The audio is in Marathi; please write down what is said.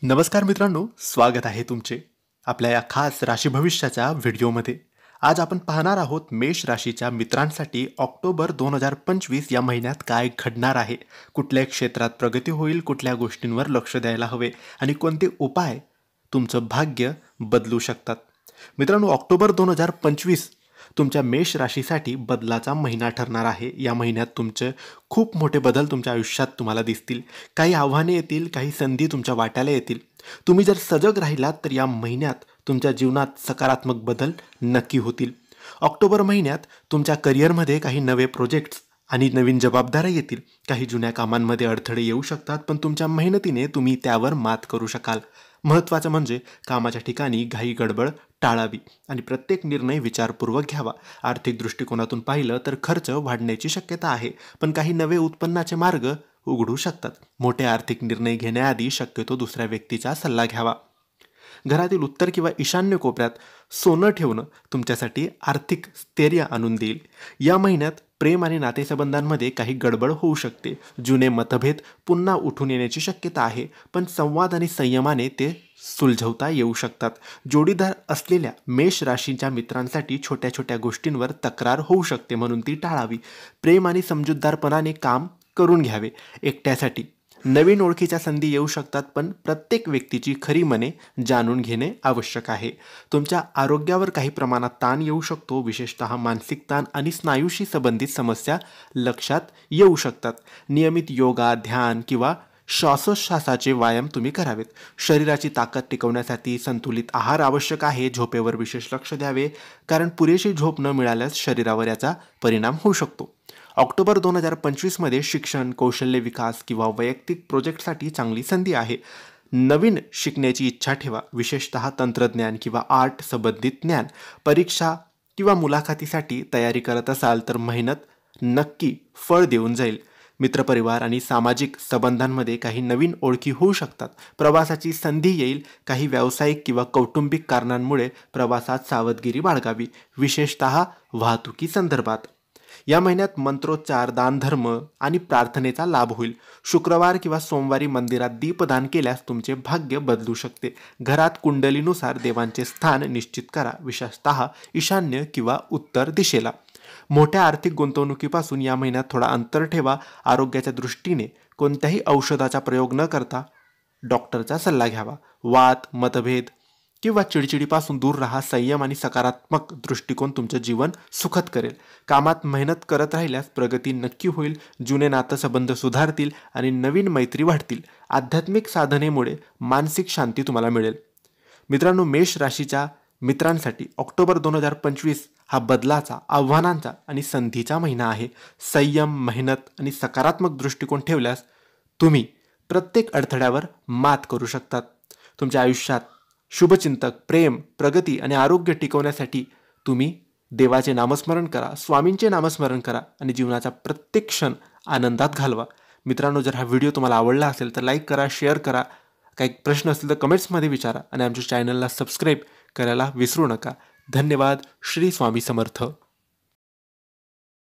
नमस्कार मित्रांनो, स्वागत आहे तुमचे आपल्या या खास राशी भविष्याच्या व्हिडिओमध्ये। आज आपण पाहणार आहोत मेष राशीच्या मित्रांसाठी ऑक्टोबर 2025 या महिन्यात काय घडणार आहे, कुठल्या क्षेत्रात प्रगती होईल, कुठल्या गोष्टींवर लक्ष द्यायला हवे आणि कोणते उपाय तुमचं भाग्य बदलू शकतात। मित्रांनो, ऑक्टोबर 2025 तुमच्या मेष राशीसाठी बदलाचा महिना ठरणार आहे। या महिन्यात तुमचे खूप मोठे बदल तुमच्या आयुष्यात तुम्हाला दिसतील। काही आव्हाने येतील, काही संधी तुमच्या वाट्याला येतील। तुम्ही जर सजग राहिलात तर या महिन्यात तुमच्या जीवनात सकारात्मक बदल नक्की होतील। ऑक्टोबर महिन्यात तुमच्या करिअरमध्ये काही नवे प्रोजेक्ट्स आणि नवीन जबाबदाऱ्या येतील। काही जुन्या कामांमध्ये अडथळे येऊ शकतात, पण तुमच्या मेहनतीने तुम्ही त्यावर मात करू शकाल। महत्त्वाचं म्हणजे कामाच्या ठिकाणी घाई गडबड टाळावी आणि प्रत्येक निर्णय विचारपूर्वक घ्यावा। आर्थिक दृष्टिकोनातून पाहिलं तर खर्च वाढण्याची शक्यता आहे, पण काही नवे उत्पन्नाचे मार्ग उघडू शकतात। मोठे आर्थिक निर्णय घेण्याआधी शक्यतो दुसऱ्या व्यक्तीचा सल्ला घ्यावा। घरातील उत्तर किंवा ईशान्य कोपऱ्यात सोनं ठेवणं तुमच्यासाठी आर्थिक स्थैर्य आणून देईल। या महिन्यात प्रेम आणि नातेसंबंधांमध्ये काही गडबड होऊ शकते। जुने मतभेद पुन्हा उठून येण्याची शक्यता आहे, पण संवाद आणि संयमाने ते सुलझवता येऊ शकतात। जोडीदार असलेल्या मेष राशीच्या मित्रांसाठी छोट्या छोट्या गोष्टींवर तक्रार होऊ शकते, म्हणून ती टाळावी। प्रेम आणि समजूतदारपणाने काम करून घ्यावे। एकट्यासाठी नवीन ओळखीच्या संधी येऊ शकतात, पण प्रत्येक व्यक्तीची खरी मने जाणून घेणे आवश्यक आहे। तुमच्या आरोग्यावर काही प्रमाणात ताण येऊ शकतो, विशेषतः मानसिक ताण आणि स्नायूशी संबंधित समस्या लक्षात येऊ शकतात। नियमित योगा, ध्यान किंवा श्वासोच्छ्वासाचे व्यायाम तुम्ही करावेत। शरीराची ताकद टिकवण्यासाठी संतुलित आहार आवश्यक आहे। झोपेवर विशेष लक्ष द्यावे, कारण पुरेशी झोप न मिळाल्यास शरीरावर याचा परिणाम होऊ शकतो। ऑक्टोबर 2025 मध्ये शिक्षण, कौशल्य विकास किंवा वैयक्तिक प्रोजेक्टसाठी चांगली संधी आहे। नवीन शिकण्याची इच्छा ठेवा, विशेषतः तंत्रज्ञान किंवा आर्ट संबंधित ज्ञान। परीक्षा किंवा मुलाखतीसाठी तयारी करत असाल तर मेहनत नक्की फळ देऊन जाईल। मित्रपरिवार आणि सामाजिक संबंधांमध्ये काही नवीन ओळखी होऊ शकतात। प्रवासाची संधी येईल। काही व्यावसायिक किंवा कौटुंबिक कारणांमुळे प्रवासात सावधगिरी बाळगावी, विशेषतः वाहतुकी संदर्भात। या महिन्यात मंत्रोच्चार, दानधर्म आणि प्रार्थनेचा लाभ होईल। शुक्रवार किंवा सोमवारी मंदिरात दीपदान केल्यास तुमचे भाग्य बदलू शकते। घरात कुंडलीनुसार देवांचे स्थान निश्चित करा, विशेषतः ईशान्य किंवा उत्तर दिशेला। मोठ्या आर्थिक गुंतवणुकीपासून या महिन्यात थोडा अंतर ठेवा। आरोग्याच्या दृष्टीने कोणत्याही औषधाचा प्रयोग न करता डॉक्टरचा सल्ला घ्यावा। वाद, मतभेद किंवा चिडचिडीपासून दूर राहा। संयम आणि सकारात्मक दृष्टिकोन तुमचे जीवन सुखद करेल। कामात मेहनत करत राहिल्यास प्रगती नक्की होईल। जुने नातेसंबंध सुधारतील आणि नवीन मैत्री वाढतील। आध्यात्मिक साधनेमुळे मानसिक शांती तुम्हाला मिळेल। मित्रांनो, मेष राशीच्या मित्रांसाठी ऑक्टोबर 2025 हा बदलाचा, आव्हानांचा आणि संधीचा महिना आहे। संयम, मेहनत आणि सकारात्मक दृष्टिकोन ठेवल्यास तुम्ही प्रत्येक अडथळ्यावर मात करू शकतात। तुमच्या आयुष्यात शुभचिंतक, प्रेम, प्रगती आणि आरोग्य टिकवण्यासाठी तुम्ही देवाचे नामस्मरण करा, स्वामींचे नामस्मरण करा आणि जीवनाचा प्रत्येक क्षण आनंदात घालवा। मित्रांनो, जर हा व्हिडिओ तुम्हाला आवडला असेल तर लाईक करा, शेअर करा। काही प्रश्न असतील तर कमेंट्समध्ये विचारा आणि आमच्या चॅनलला सबस्क्राईब करायला विसरू नका। धन्यवाद। श्री स्वामी समर्थ।